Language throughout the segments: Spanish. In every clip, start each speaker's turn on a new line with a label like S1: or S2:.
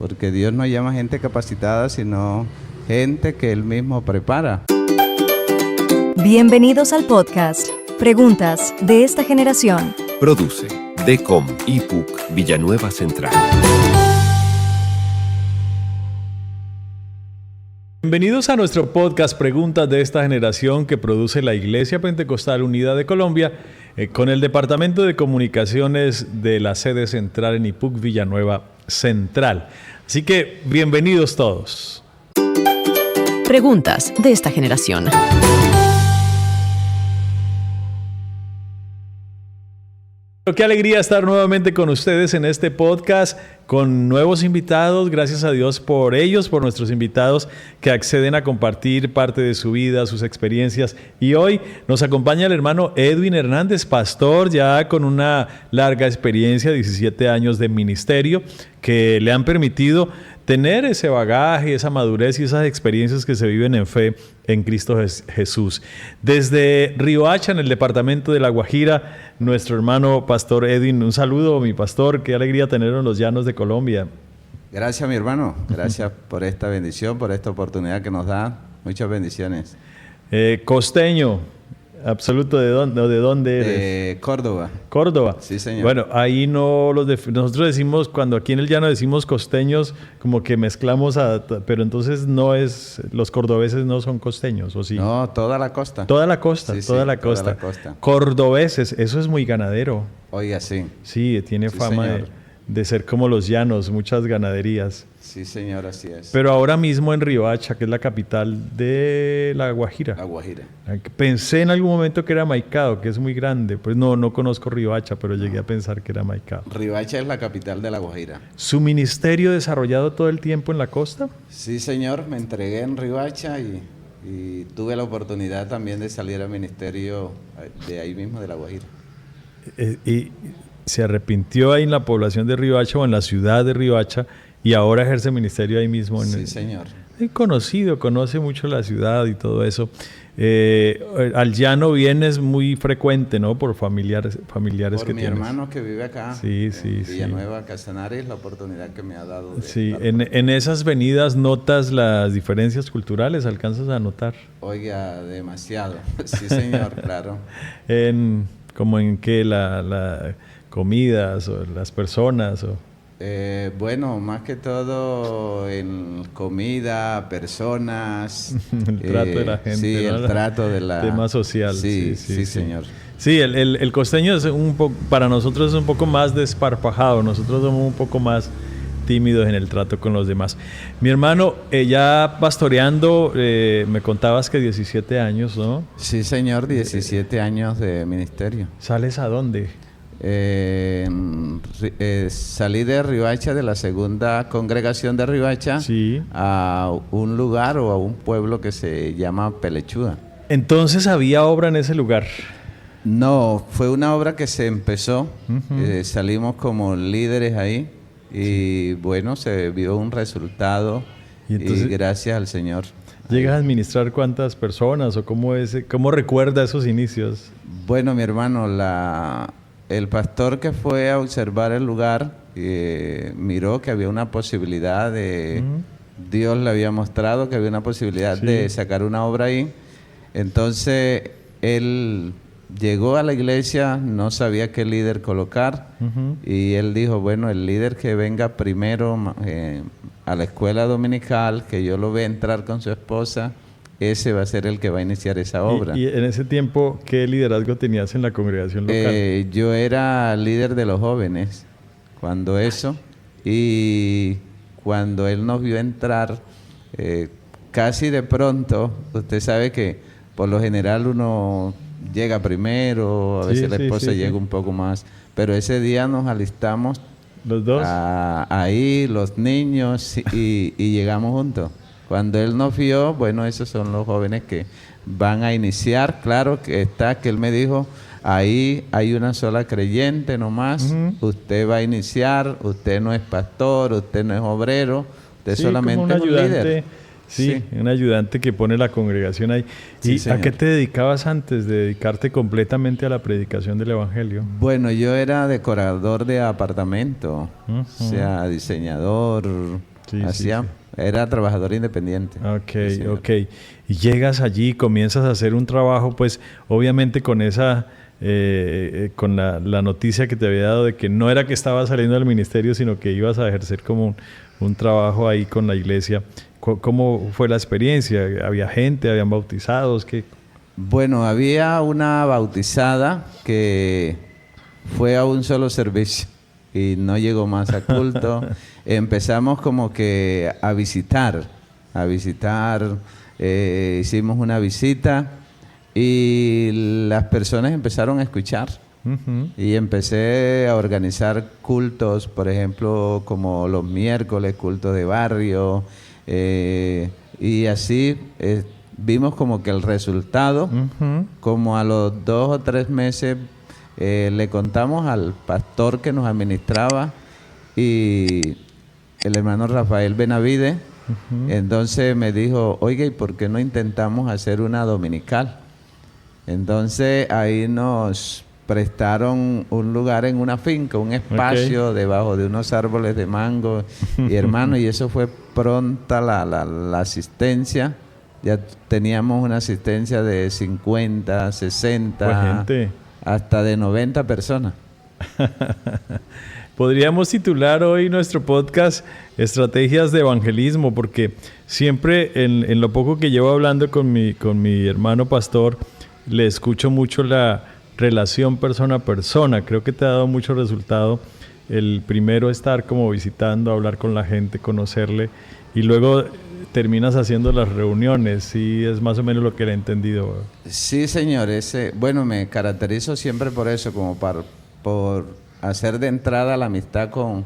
S1: Porque Dios no llama gente capacitada, sino gente que Él mismo prepara.
S2: Bienvenidos al podcast Preguntas de esta generación.
S3: Produce DECOM IPUC Villanueva Central.
S4: Bienvenidos a nuestro podcast Preguntas de esta generación que produce la Iglesia Pentecostal Unida de Colombia con el Departamento de Comunicaciones de la sede central en IPUC Villanueva Central. Así que bienvenidos todos.
S5: Preguntas de esta generación.
S4: Qué alegría estar nuevamente con ustedes en este podcast, con nuevos invitados. Gracias a Dios por ellos, por nuestros invitados que acceden a compartir parte de su vida, sus experiencias. Y hoy nos acompaña el hermano Edwin Hernández, pastor ya con una larga experiencia, 17 años de ministerio, que le han permitido tener ese bagaje, esa madurez y esas experiencias que se viven en fe en Cristo Jesús. Desde Riohacha, en el departamento de La Guajira, nuestro hermano pastor Edwin, un saludo, mi pastor, qué alegría tenerlo en los llanos de Colombia.
S1: Gracias, mi hermano. Gracias por esta bendición, por esta oportunidad que nos da. Muchas bendiciones.
S4: Costeño, absoluto, ¿de dónde eres?
S1: De Córdoba.
S4: Córdoba.
S1: Sí, señor.
S4: Bueno, ahí no nosotros decimos, cuando aquí en el llano decimos costeños, como que mezclamos pero entonces no es, los cordobeses no son costeños, ¿o sí?
S1: No, toda la costa.
S4: Toda la costa,
S1: Sí,
S4: toda
S1: sí,
S4: la costa.
S1: toda la costa.
S4: Cordobeses, eso es muy ganadero.
S1: Oiga, sí.
S4: Sí, tiene
S1: Sí,
S4: fama
S1: señor.
S4: de ser como los llanos, muchas ganaderías.
S1: Sí, señor, así es.
S4: Pero ahora mismo en Riohacha, que es la capital de La Guajira.
S1: La Guajira.
S4: Pensé en algún momento que era Maicao, que es muy grande. Pues no conozco Riohacha, pero llegué a pensar que era Maicao.
S1: Riohacha es la capital de La Guajira.
S4: ¿Su ministerio desarrollado todo el tiempo en la costa?
S1: Sí, señor, me entregué en Riohacha y tuve la oportunidad también de salir al ministerio de ahí mismo, de La Guajira.
S4: ¿Y se arrepintió ahí en la población de Riohacha o en la ciudad de Riohacha y ahora ejerce ministerio ahí mismo?
S1: Sí, señor.
S4: Conoce mucho la ciudad y todo eso. Al llano vienes muy frecuente, ¿no? Por familiares
S1: Por
S4: que
S1: mi
S4: tienes.
S1: hermano que vive acá,
S4: Sí,
S1: en Villanueva, Casanares, la oportunidad que me ha dado.
S4: Sí, en esas venidas notas las diferencias culturales, ¿alcanzas a notar?
S1: Oiga, demasiado. Sí, señor, claro.
S4: Como en qué, la comidas o las personas o...
S1: Bueno, más que todo en comida, personas.
S4: El trato de la gente.
S1: Sí,
S4: ¿no?
S1: el trato de la...
S4: Tema social.
S1: Sí, señor.
S4: Sí, el costeño es para nosotros es un poco más desparpajado. Nosotros somos un poco más tímidos en el trato con los demás. Mi hermano, ya pastoreando, me contabas que 17 años, ¿no?
S1: Sí, señor, 17 años de ministerio.
S4: ¿Sales a dónde?
S1: Salí de Riohacha, de la segunda congregación de Riohacha,
S4: Sí.
S1: a un lugar o a un pueblo que se llama Pelechuda.
S4: Entonces había obra en ese lugar.
S1: No, fue una obra que se empezó, salimos como líderes ahí y bueno, se vio un resultado
S4: Y entonces,
S1: gracias al Señor.
S4: ¿llegas a administrar cuántas personas o cómo recuerda esos inicios?
S1: Bueno, mi hermano, el pastor que fue a observar el lugar miró que había una posibilidad Dios le había mostrado que había una posibilidad de sacar una obra ahí. Entonces, él llegó a la iglesia, no sabía qué líder colocar y él dijo, bueno, el líder que venga primero a la escuela dominical, que yo lo vea entrar con su esposa, ese va a ser el que va a iniciar esa obra.
S4: ¿Y en ese tiempo qué liderazgo tenías en la congregación local?
S1: Yo era líder de los jóvenes y cuando él nos vio entrar, casi de pronto, usted sabe que por lo general uno llega primero, a veces la esposa llega un poco más, pero ese día nos alistamos
S4: ¿Los dos?
S1: Ahí, los niños, y llegamos juntos. Cuando él nos vio, bueno, esos son los jóvenes que van a iniciar. Claro que él me dijo, ahí hay una sola creyente nomás, usted va a iniciar, usted no es pastor, usted no es obrero, usted solamente es un líder.
S4: Sí, un ayudante que pone la congregación ahí.
S1: Sí,
S4: ¿Y
S1: señor.
S4: a qué te dedicabas antes de dedicarte completamente a la predicación del Evangelio?
S1: Bueno, yo era decorador de apartamento, o sea, diseñador, Era trabajador independiente.
S4: Ok. Y llegas allí, comienzas a hacer un trabajo, pues obviamente con esa, con la noticia que te había dado de que no era que estabas saliendo del ministerio, sino que ibas a ejercer como un trabajo ahí con la iglesia. ¿Cómo fue la experiencia? ¿Había gente? ¿Habían bautizados? ¿Qué?
S1: Bueno, había una bautizada que fue a un solo servicio y no llegó más a culto. Empezamos como que a visitar, hicimos una visita y las personas empezaron a escuchar. Y empecé a organizar cultos, por ejemplo, como los miércoles, cultos de barrio, y así vimos como que el resultado, como a los 2 o 3 meses, le contamos al pastor que nos administraba y el hermano Rafael Benavide, entonces me dijo, oiga, ¿y por qué no intentamos hacer una dominical? Entonces ahí nos prestaron un lugar en una finca, un espacio debajo de unos árboles de mango y hermano, y eso fue pronta la asistencia. Ya teníamos una asistencia de 50, 60, hasta de 90 personas.
S4: Podríamos titular hoy nuestro podcast Estrategias de Evangelismo, porque siempre en lo poco que llevo hablando con mi hermano pastor, le escucho mucho la relación persona a persona. Creo que te ha dado mucho resultado el primero estar como visitando, hablar con la gente, conocerle, y luego terminas haciendo las reuniones. Sí, es más o menos lo que le he entendido.
S1: Sí, señor. Bueno, me caracterizo siempre por eso, como por hacer de entrada la amistad con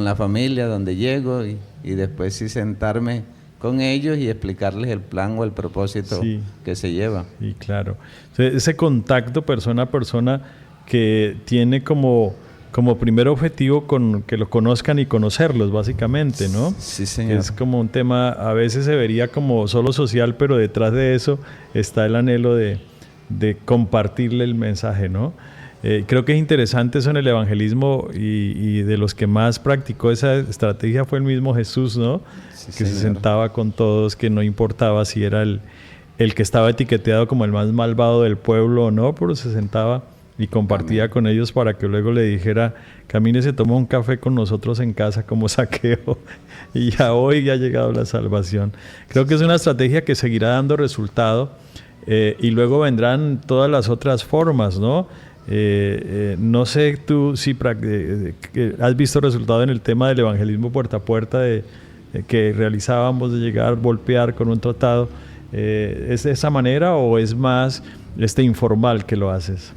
S1: la familia donde llego y después sí sentarme con ellos y explicarles el plan o el propósito que se lleva.
S4: Sí, claro. Ese contacto persona a persona que tiene como primer objetivo con que lo conozcan y conocerlos, básicamente, ¿no?
S1: Sí, señor.
S4: Es como un tema, a veces se vería como solo social, pero detrás de eso está el anhelo de compartirle el mensaje, ¿no? Creo que es interesante eso en el evangelismo y de los que más practicó esa estrategia fue el mismo Jesús, ¿no? Sí, que señor. Se sentaba con todos, que no importaba si era el que estaba etiquetado como el más malvado del pueblo o no, pero se sentaba y compartía con ellos para que luego le dijera, camine, se toma un café con nosotros en casa como Zaqueo, y ya hoy ha llegado la salvación. Creo que es una estrategia que seguirá dando resultado, y luego vendrán todas las otras formas, ¿no? No sé tú si has visto resultado en el tema del evangelismo puerta a puerta que realizábamos, de llegar, golpear con un tratado. ¿Es de esa manera o es más informal que lo haces?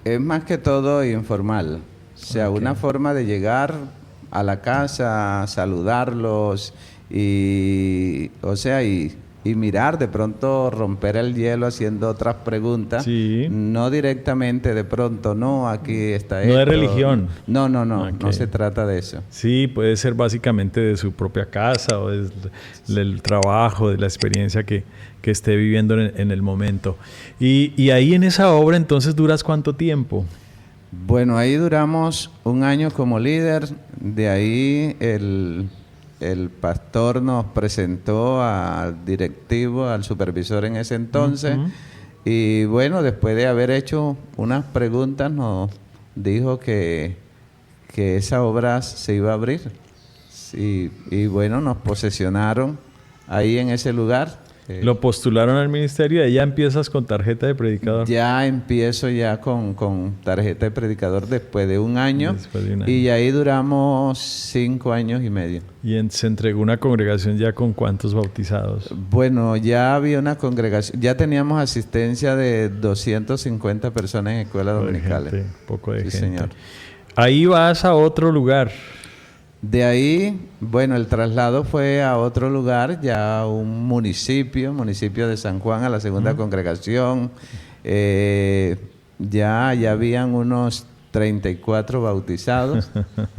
S1: Es más que todo informal. O sea, una forma de llegar a la casa, saludarlos y mirar, de pronto romper el hielo haciendo otras preguntas. Sí. No directamente de pronto, no, aquí está esto.
S4: No de religión.
S1: No, no se trata de eso.
S4: Sí, puede ser básicamente de su propia casa o del trabajo, de la experiencia que esté viviendo en el momento. Y ahí en esa obra, entonces, ¿duras cuánto tiempo?
S1: Bueno, ahí duramos 1 año como líder. De ahí el pastor nos presentó al directivo, al supervisor en ese entonces, y bueno, después de haber hecho unas preguntas, nos dijo que esa obra se iba a abrir. Sí, y bueno, nos posesionaron ahí en ese lugar.
S4: Lo postularon al ministerio y ya empiezas con tarjeta de predicador.
S1: Ya empiezo con tarjeta de predicador después de 1 año. Y ahí duramos 5 años y medio.
S4: ¿Y se entregó una congregación ya con cuántos bautizados?
S1: Bueno, ya había una congregación, ya teníamos asistencia de 250 personas en escuelas dominicales.
S4: Poco de gente.
S1: Señor.
S4: Ahí vas a otro lugar.
S1: De ahí, bueno, el traslado fue a otro lugar, ya a un municipio de San Juan, a la segunda congregación. Ya habían unos 34 bautizados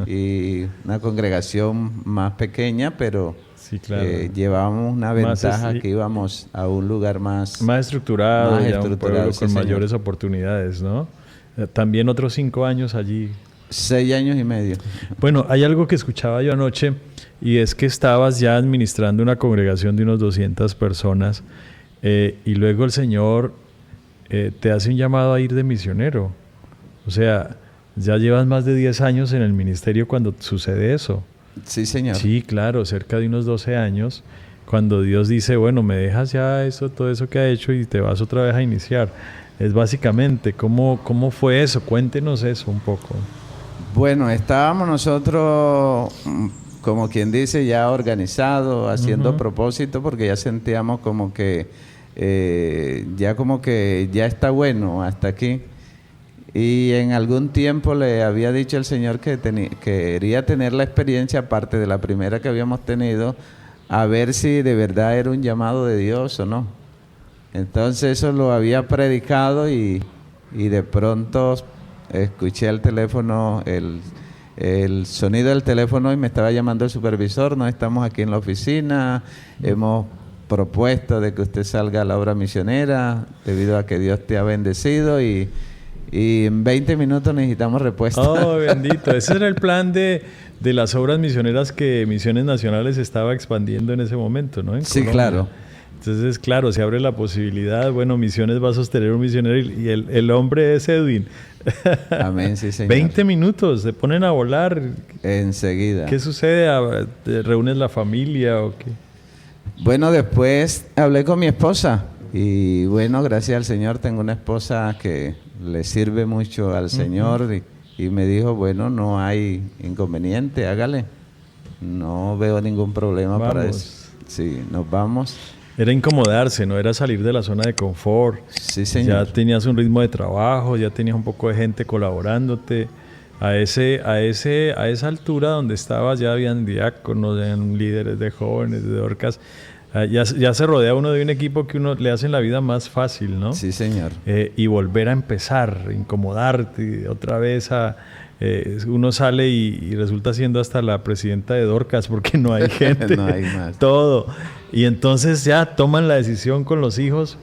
S1: y una congregación más pequeña, pero
S4: sí, claro.
S1: Llevábamos una ventaja que íbamos a un lugar más
S4: estructurado, un pueblo con mayores oportunidades, ¿no? También otros 5 años allí.
S1: 6 años y medio.
S4: Bueno, hay algo que escuchaba yo anoche y es que estabas ya administrando una congregación de unos 200 personas y luego el Señor te hace un llamado a ir de misionero. O sea, ya llevas más de 10 años en el ministerio cuando sucede eso.
S1: Sí, señor.
S4: Sí, claro, cerca de unos 12 años, cuando Dios dice, bueno, me dejas ya eso, todo eso que ha hecho y te vas otra vez a iniciar. Es básicamente, ¿cómo fue eso? Cuéntenos eso un poco.
S1: Bueno, estábamos nosotros, como quien dice, ya organizados, haciendo propósito, porque ya sentíamos como que ya está bueno hasta aquí. Y en algún tiempo le había dicho el Señor que quería tener la experiencia, aparte de la primera que habíamos tenido, a ver si de verdad era un llamado de Dios o no. Entonces eso lo había predicado y de pronto escuché al teléfono, el sonido del teléfono y me estaba llamando el supervisor. No estamos aquí en la oficina, hemos propuesto de que usted salga a la obra misionera debido a que Dios te ha bendecido y en 20 minutos necesitamos respuesta.
S4: Oh, bendito. Ese era el plan de las obras misioneras que Misiones Nacionales estaba expandiendo en ese momento, ¿no?
S1: Sí, claro.
S4: Entonces, claro, se abre la posibilidad. Bueno, Misiones va a sostener un misionero y el hombre es Edwin.
S1: Amén, sí, señor.
S4: 20 minutos, se ponen a volar.
S1: Enseguida.
S4: ¿Qué sucede? ¿Te reúnes la familia o qué?
S1: Bueno, después hablé con mi esposa y bueno, gracias al Señor tengo una esposa que le sirve mucho al Señor y me dijo, bueno, no hay inconveniente, hágale. No veo ningún problema para eso. Sí, nos vamos.
S4: Era incomodarse, no era salir de la zona de confort.
S1: Sí, señor.
S4: Ya tenías un ritmo de trabajo, ya tenías un poco de gente colaborándote. A esa altura donde estabas ya habían diáconos, habían líderes de jóvenes, de Dorcas. Ya se rodea uno de un equipo que uno le hacen la vida más fácil, ¿no?
S1: Sí, señor.
S4: Y volver a empezar, incomodarte otra vez uno sale y resulta siendo hasta la presidenta de Dorcas porque no hay gente.
S1: No hay más.
S4: Todo. Y entonces ya toman la decisión con los hijos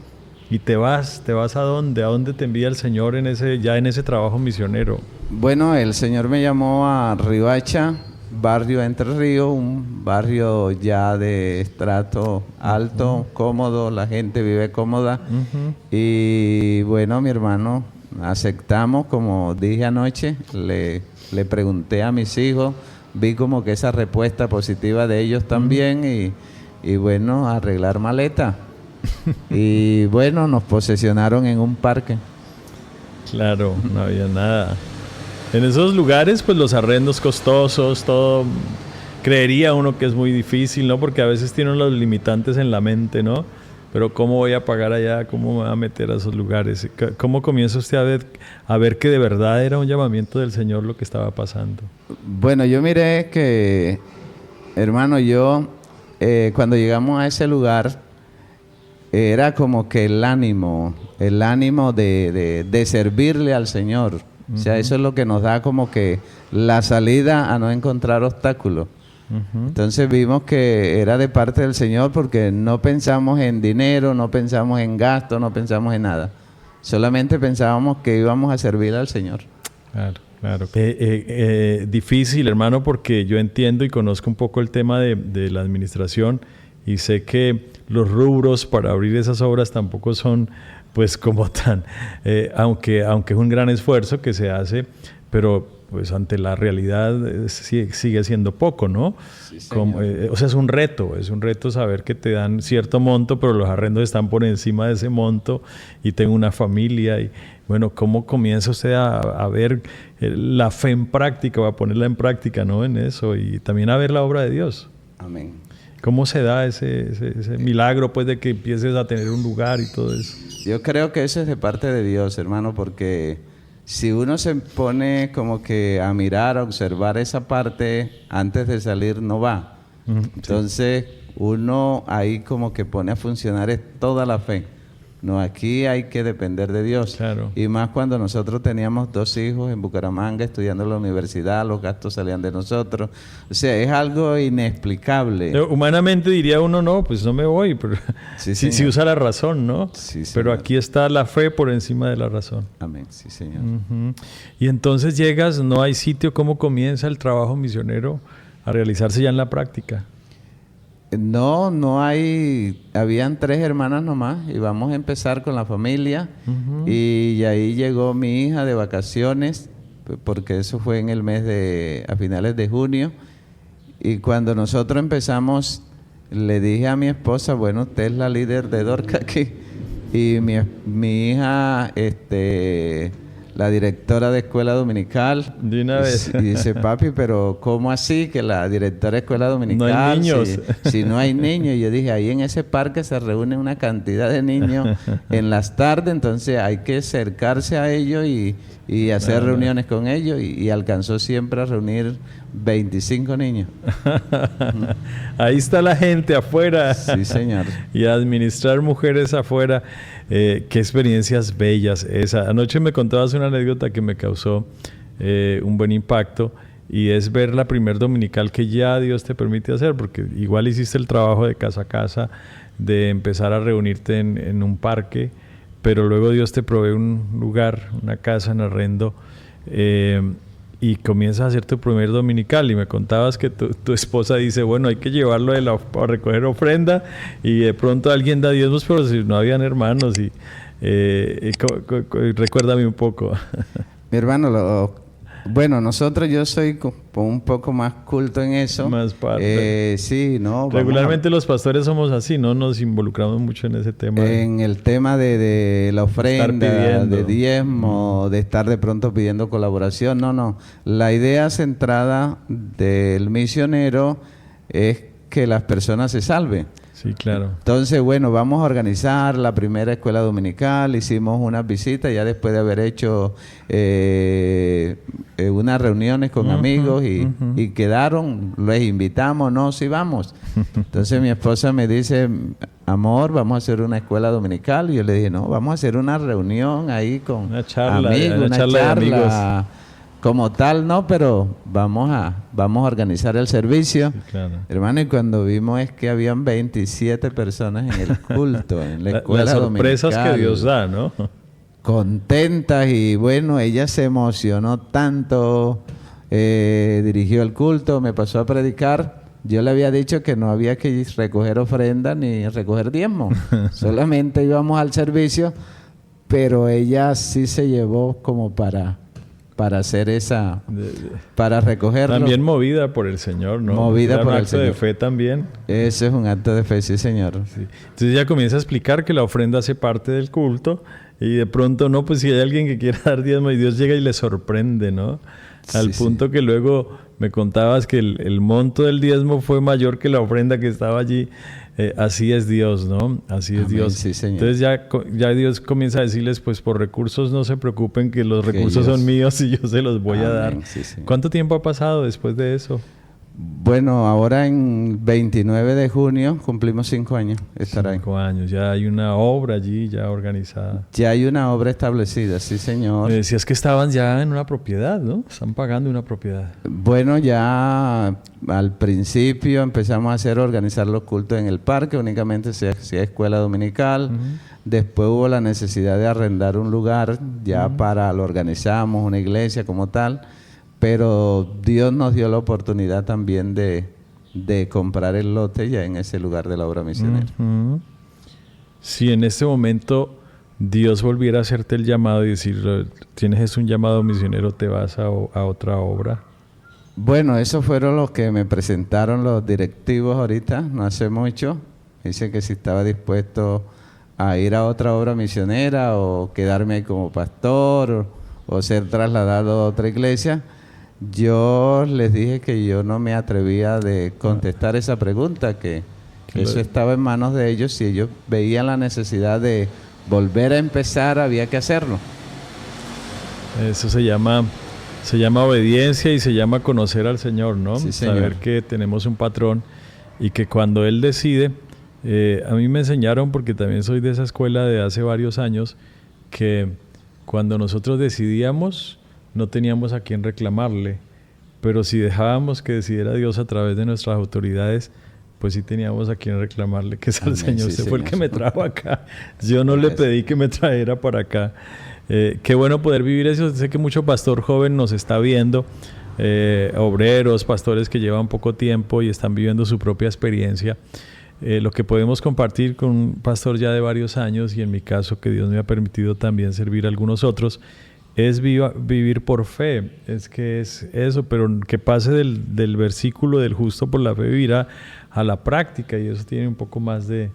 S4: y te vas ¿a dónde? ¿A dónde te envía el Señor en ese trabajo misionero?
S1: Bueno, el Señor me llamó a Riohacha, barrio Entre Ríos, un barrio ya de estrato alto, cómodo, la gente vive cómoda. Y bueno, mi hermano, aceptamos, como dije anoche, le pregunté a mis hijos, vi como que esa respuesta positiva de ellos también y bueno, arreglar maleta. Y bueno, nos posesionaron en un parque.
S4: Claro, no había nada. En esos lugares, pues los arrendos costosos, todo, creería uno que es muy difícil, ¿no? Porque a veces tienen los limitantes en la mente, ¿no? Pero ¿cómo voy a pagar allá? ¿Cómo me voy a meter a esos lugares? ¿Cómo comienza usted a ver que de verdad era un llamamiento del Señor lo que estaba pasando? Bueno,
S1: yo miré que, hermano, cuando llegamos a ese lugar, era como que el ánimo de servirle al Señor. O sea, eso es lo que nos da como que la salida a no encontrar obstáculos. Entonces vimos que era de parte del Señor porque no pensamos en dinero, no pensamos en gasto, no pensamos en nada. Solamente pensábamos que íbamos a servir al Señor.
S4: Claro, claro. Difícil, hermano, porque yo entiendo y conozco un poco el tema de la administración y sé que los rubros para abrir esas obras tampoco son pues como tan, aunque es un gran esfuerzo que se hace, pero pues ante la realidad sigue siendo poco, ¿no? Sí, o sea, es un reto saber que te dan cierto monto, pero los arrendos están por encima de ese monto y tengo una familia y bueno, ¿cómo comienza usted a ver la fe en práctica, a ponerla en práctica, ¿no? En eso y también a ver la obra de Dios.
S1: Amén.
S4: ¿Cómo se da ese milagro pues de que empieces a tener un lugar y todo eso?
S1: Yo creo que eso es de parte de Dios, hermano, porque si uno se pone como que a mirar, a observar esa parte antes de salir, no va. Entonces uno ahí como que pone a funcionar toda la fe. No, aquí hay que depender de Dios.
S4: Claro.
S1: Y más cuando nosotros teníamos 2 hijos en Bucaramanga estudiando en la universidad, los gastos salían de nosotros. O sea, es algo inexplicable.
S4: Humanamente diría uno, no, pues no me voy, pero
S1: Sí,
S4: sí
S1: señor.
S4: usa la razón, ¿no?
S1: Sí,
S4: pero
S1: señor.
S4: aquí está la fe por encima de la razón.
S1: Amén, sí, Señor.
S4: Ujú. Y entonces llegas, no hay sitio, ¿cómo comienza el trabajo misionero a realizarse ya en la práctica?
S1: No hay, habían 3 hermanas nomás y vamos a empezar con la familia. Y ahí llegó mi hija de vacaciones, porque eso fue en el mes a finales de junio. Y cuando nosotros empezamos, le dije a mi esposa, bueno, usted es la líder de Dorca aquí. Y mi hija, la directora de escuela dominical.
S4: De una vez.
S1: Y dice, papi, pero ¿cómo así que la directora de escuela dominical?
S4: No hay niños.
S1: Si no hay niños. Y yo dije, ahí en ese parque se reúne una cantidad de niños en las tardes, entonces hay que acercarse a ellos y hacer reuniones con ellos. Y alcanzó siempre a reunir 25 niños.
S4: Ahí está la gente afuera.
S1: Sí, señor.
S4: Y administrar mujeres afuera. Qué experiencias bellas esa. Anoche me contabas una anécdota que me causó un buen impacto, y es ver la primer dominical que ya Dios te permite hacer, porque igual hiciste el trabajo de casa a casa, de empezar a reunirte en un parque, pero luego Dios te provee un lugar, una casa en arrendo, y comienzas a hacer tu primer dominical. Y me contabas que tu esposa dice, bueno, hay que llevarlo a recoger ofrenda, y de pronto alguien da diezmos, pero si no habían hermanos. Recuérdame un poco.
S1: Mi hermano, bueno, yo soy un poco más culto en eso.
S4: Más parte.
S1: Sí, no.
S4: Regularmente los pastores somos así, no nos involucramos mucho en ese tema.
S1: En el tema de la ofrenda, de diezmo, de estar de pronto pidiendo colaboración. No. La idea centrada del misionero es que las personas se salven.
S4: Sí, claro.
S1: Entonces, bueno, vamos a organizar la primera escuela dominical. Hicimos unas visitas ya después de haber hecho unas reuniones con amigos y quedaron, les invitamos, no, sí vamos. Entonces mi esposa me dice, amor, vamos a hacer una escuela dominical. Y yo le dije, no, vamos a hacer una reunión ahí con
S4: una charla,
S1: amigos, una charla de amigos. Como tal, no, pero vamos a organizar el servicio.
S4: Sí, claro.
S1: Hermano, y cuando vimos es que habían 27 personas en el culto, en la escuela
S4: las sorpresas
S1: dominical,
S4: que Dios da, ¿no?
S1: Contentas, y bueno, ella se emocionó tanto, dirigió el culto, me pasó a predicar. Yo le había dicho que no había que recoger ofrenda ni recoger diezmo, solamente íbamos al servicio, pero ella sí se llevó como para hacer para recogerlo.
S4: También movida por el Señor, ¿no?
S1: Movida por el Señor.
S4: Un acto de fe también.
S1: Ese es un acto de fe, sí, señor.
S4: Sí. Entonces ella comienza a explicar que la ofrenda hace parte del culto, y de pronto, no, pues si hay alguien que quiera dar diezmo, y Dios llega y le sorprende, ¿no? Al punto que luego me contabas que el monto del diezmo fue mayor que la ofrenda que estaba allí. Así es Dios, ¿no? Así es Dios.
S1: Sí, señor.
S4: Entonces ya Dios comienza a decirles, pues por recursos no se preocupen, que los recursos son míos y yo se los voy a dar.
S1: Sí,
S4: ¿Cuánto tiempo ha pasado después de eso?
S1: Bueno, ahora en 29 de junio cumplimos 5 años.
S4: 5 años. Ya hay una obra allí ya organizada.
S1: Ya hay una obra establecida, sí, señor.
S4: Me decías que estaban ya en una propiedad, ¿no? Están pagando una propiedad.
S1: Bueno, ya al principio empezamos a organizar los cultos en el parque, únicamente se hacía escuela dominical. Después hubo la necesidad de arrendar un lugar, ya lo organizamos, una iglesia como tal. Pero Dios nos dio la oportunidad también de comprar el lote ya en ese lugar de la obra misionera.
S4: Si en este momento Dios volviera a hacerte el llamado y decir, tienes un llamado misionero, te vas a otra obra.
S1: Bueno, esos fueron los que me presentaron los directivos ahorita, no hace mucho. Dice que si estaba dispuesto a ir a otra obra misionera o quedarme ahí como pastor o ser trasladado a otra iglesia. Yo les dije que yo no me atrevía de contestar esa pregunta, que eso estaba en manos de ellos. Si ellos veían la necesidad de volver a empezar, había que hacerlo.
S4: Eso se llama obediencia y se llama conocer al Señor, ¿no?
S1: Sí, señor.
S4: Saber que tenemos un patrón y que cuando Él decide, A mí me enseñaron, porque también soy de esa escuela de hace varios años, que cuando nosotros decidíamos, no teníamos a quién reclamarle, pero si dejábamos que decidiera Dios a través de nuestras autoridades, pues sí teníamos a quien reclamarle, que es al Señor.
S1: Sí,
S4: Usted fue el
S1: Señor.
S4: que me trajo acá. Yo no le pedí que me trajera para acá. Qué bueno poder vivir eso. Sé que mucho pastor joven nos está viendo, obreros, pastores que llevan poco tiempo y están viviendo su propia experiencia. Lo que podemos compartir con un pastor ya de varios años, y en mi caso que Dios me ha permitido también servir a algunos otros, es vivir por fe. Es que es eso, pero que pase del versículo del justo por la fe vivirá a la práctica, y eso tiene un poco más de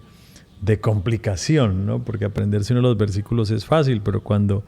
S4: complicación, ¿no? Porque aprenderse uno de los versículos es fácil, pero cuando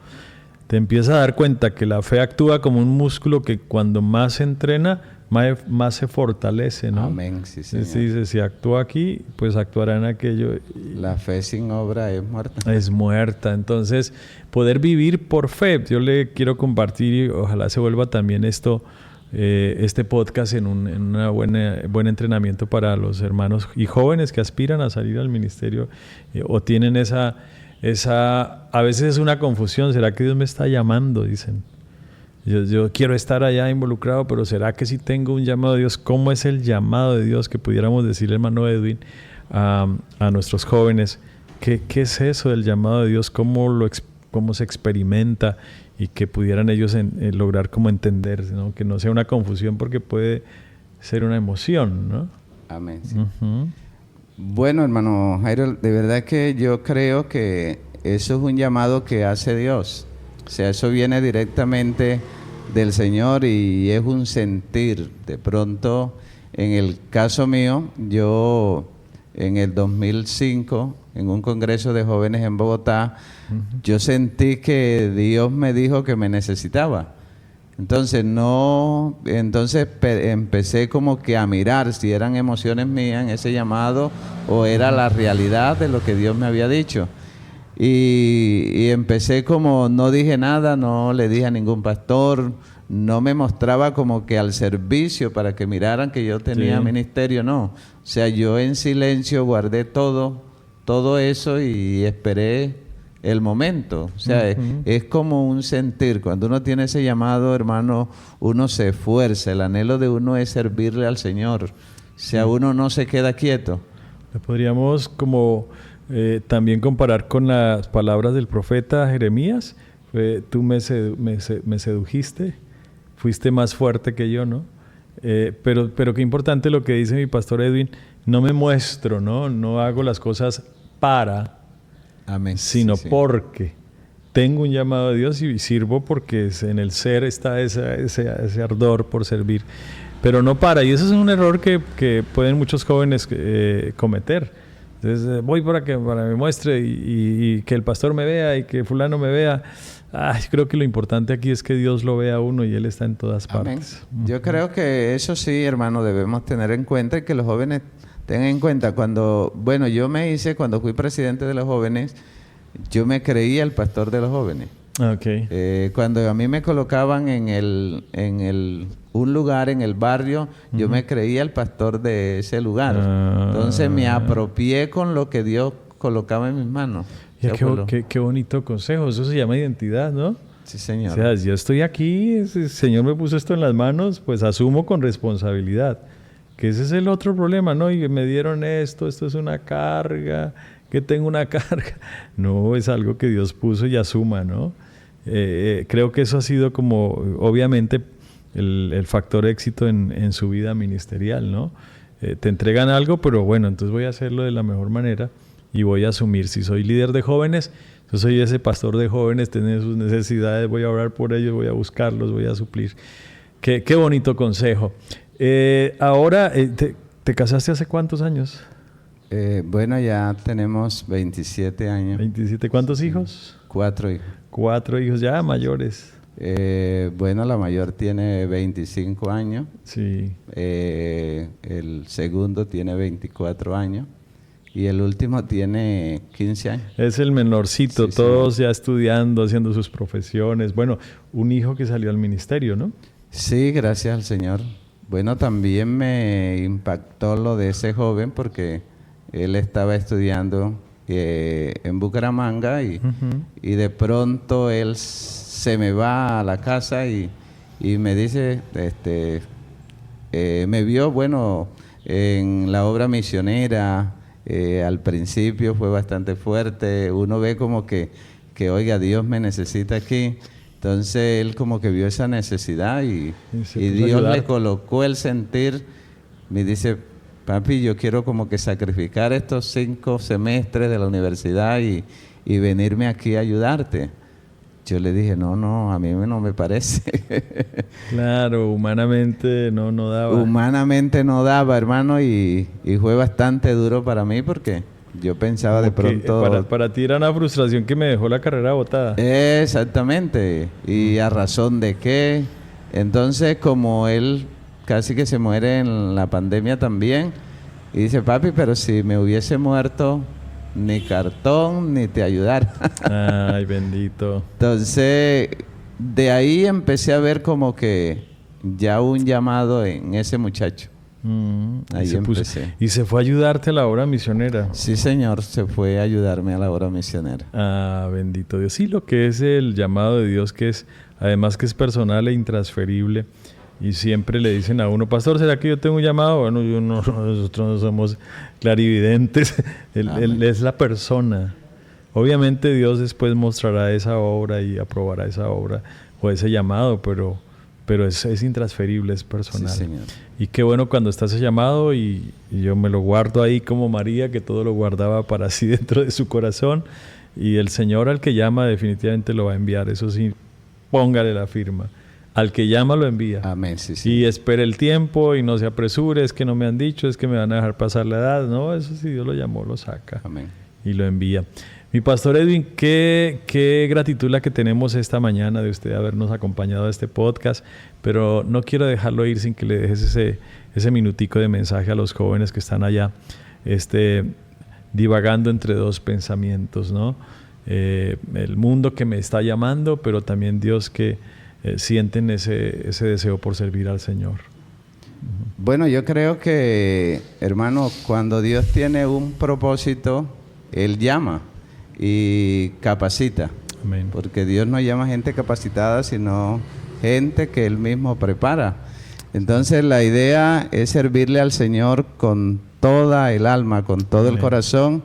S4: te empiezas a dar cuenta que la fe actúa como un músculo que cuando más se entrena, más se fortalece, ¿no?
S1: Amén, sí, Señor.
S4: Se dice, si actúa aquí, pues actuará en aquello.
S1: La fe sin obra es muerta.
S4: Es muerta. Entonces, poder vivir por fe. Yo le quiero compartir, y ojalá se vuelva también esto, este podcast en una buen entrenamiento para los hermanos y jóvenes que aspiran a salir al ministerio, o tienen esa, a veces es una confusión. ¿Será que Dios me está llamando? Dicen. Yo quiero estar allá involucrado, pero ¿será que sí tengo un llamado de Dios? ¿Cómo es el llamado de Dios? Que pudiéramos decirle, hermano Edwin, a nuestros jóvenes, ¿qué es eso del llamado de Dios? ¿Cómo se experimenta? Y que pudieran ellos lograr como entender, ¿no? Que no sea una confusión, porque puede ser una emoción, ¿no?
S1: Amén. Sí.
S4: Uh-huh.
S1: Bueno, hermano Jairo, de verdad que yo creo que eso es un llamado que hace Dios. O sea, eso viene directamente del Señor y es un sentir. De pronto, en el caso mío, yo en el 2005, en un congreso de jóvenes en Bogotá, yo sentí que Dios me dijo que me necesitaba. Entonces empecé como que a mirar si eran emociones mías en ese llamado o era la realidad de lo que Dios me había dicho. Y empecé como, no dije nada, no le dije a ningún pastor, no me mostraba como que al servicio para que miraran que yo tenía ministerio, no. O sea, yo en silencio guardé todo eso y esperé el momento. O sea, es como un sentir. Cuando uno tiene ese llamado, hermano, uno se esfuerza. El anhelo de uno es servirle al Señor. O sea, uno no se queda quieto.
S4: Le podríamos como también comparar con las palabras del profeta Jeremías. Tú me sedujiste, fuiste más fuerte que yo, ¿no? Pero qué importante lo que dice mi pastor Edwin. No me muestro, no hago las cosas para,
S1: amén,
S4: sino
S1: sí.
S4: Porque tengo un llamado de Dios y sirvo, porque en el ser está ese ardor por servir, pero no para. Y eso es un error que pueden muchos jóvenes cometer. Entonces voy para que me muestre y que el pastor me vea y que fulano me vea. Creo que lo importante aquí es que Dios lo vea a uno y Él está en todas partes.
S1: Amén. Yo creo que eso sí, hermano, debemos tener en cuenta, y que los jóvenes tengan en cuenta. Cuando fui presidente de los jóvenes, yo me creía el pastor de los jóvenes.
S4: Okay.
S1: Cuando a mí me colocaban un lugar en el barrio, yo me creía el pastor de ese lugar. Entonces me apropié con lo que Dios colocaba en mis manos.
S4: Qué bonito consejo. Eso se llama identidad, ¿no?
S1: Sí, Señor.
S4: O sea, yo estoy aquí, el Señor me puso esto en las manos, pues asumo con responsabilidad. Que ese es el otro problema, ¿no? Y me dieron esto es una carga, que tengo una carga. No, es algo que Dios puso y asuma, ¿no? Creo que eso ha sido como, obviamente, el factor éxito en su vida ministerial, ¿no? Te entregan algo, pero bueno, entonces voy a hacerlo de la mejor manera y voy a asumir. Si soy líder de jóvenes, yo soy ese pastor de jóvenes, tienen sus necesidades, voy a orar por ellos, voy a buscarlos, voy a suplir. Qué bonito consejo. Ahora, ¿te casaste hace cuántos años?
S1: Bueno, ya tenemos 27 años.
S4: 27. ¿Cuántos hijos?
S1: 4 hijos.
S4: 4 hijos ya mayores.
S1: Bueno, la mayor tiene 25 años.
S4: Sí.
S1: El segundo tiene 24 años. Y el último tiene 15 años.
S4: Es el menorcito, sí, todos ya estudiando, haciendo sus profesiones. Bueno, un hijo que salió al ministerio, ¿no?
S1: Sí, gracias al Señor. Bueno, también me impactó lo de ese joven porque él estaba estudiando en Bucaramanga y de pronto él se me va a la casa y me dice, me vio, bueno, en la obra misionera, al principio fue bastante fuerte, uno ve como que oiga, Dios me necesita aquí. Entonces él como que vio esa necesidad y Dios le colocó el sentir, me dice, papi, yo quiero como que sacrificar estos 5 semestres de la universidad y venirme aquí a ayudarte. Yo le dije, no, a mí no me parece.
S4: Claro, humanamente no daba.
S1: Humanamente no daba, hermano, y fue bastante duro para mí porque yo pensaba de pronto...
S4: Para ti era una frustración que me dejó la carrera botada.
S1: Exactamente. ¿Y a razón de qué? Entonces, como él casi que se muere en la pandemia también, y dice, papi, pero si me hubiese muerto, ni cartón, ni te ayudar.
S4: Ay, bendito.
S1: Entonces, de ahí empecé a ver como que ya un llamado en ese muchacho. Ahí empecé.
S4: ¿Y se fue a ayudarte a la obra misionera?
S1: Sí, señor, se fue a ayudarme a la obra misionera.
S4: Ah, bendito Dios. Sí, lo que es el llamado de Dios, que es, además que es personal e intransferible. Y siempre le dicen a uno, pastor, ¿será que yo tengo un llamado? Bueno, nosotros no somos clarividentes. Él es la persona. Obviamente Dios después mostrará esa obra y aprobará esa obra o ese llamado, pero es intransferible, es personal.
S1: Sí, señor.
S4: Y qué bueno cuando está ese llamado y yo me lo guardo ahí como María, que todo lo guardaba para sí dentro de su corazón. Y el Señor al que llama definitivamente lo va a enviar. Eso sí, póngale la firma. Al que llama lo envía.
S1: Amén, sí.
S4: Y espere el tiempo y no se apresure, es que no me han dicho, es que me van a dejar pasar la edad. No, eso sí, Dios lo llamó, lo saca.
S1: Amén.
S4: Y lo envía. Mi pastor Edwin, qué gratitud la que tenemos esta mañana de usted habernos acompañado a este podcast, pero no quiero dejarlo ir sin que le dejes ese minutico de mensaje a los jóvenes que están allá, divagando entre dos pensamientos, ¿no? El mundo que me está llamando, pero también Dios que sienten ese deseo por servir al Señor.
S1: Bueno, yo creo que, hermano, cuando Dios tiene un propósito, Él llama y capacita.
S4: Amén.
S1: Porque Dios no llama gente capacitada, sino gente que Él mismo prepara. Entonces la idea es servirle al Señor con toda el alma, con todo el corazón,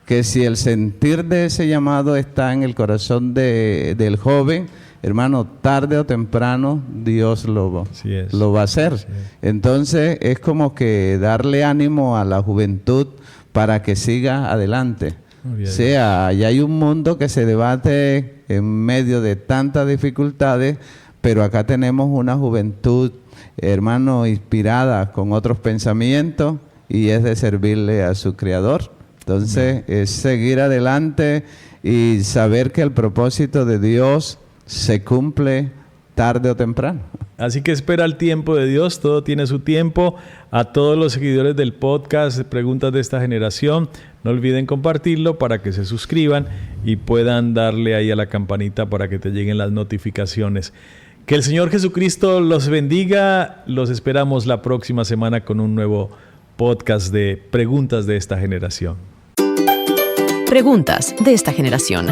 S1: que si el sentir de ese llamado está en el corazón del joven, hermano, tarde o temprano Dios lo va a hacer. Entonces es como que darle ánimo a la juventud para que siga adelante. O sea, ya hay un mundo que se debate en medio de tantas dificultades, pero acá tenemos una juventud, hermano, inspirada con otros pensamientos y es de servirle a su Creador. Entonces es seguir adelante y saber que el propósito de Dios se cumple tarde o temprano.
S4: Así que espera el tiempo de Dios, todo tiene su tiempo. A todos los seguidores del podcast Preguntas de esta Generación, no olviden compartirlo para que se suscriban y puedan darle ahí a la campanita para que te lleguen las notificaciones. Que el Señor Jesucristo los bendiga. Los esperamos la próxima semana con un nuevo podcast de Preguntas de esta Generación.
S2: Preguntas de esta generación.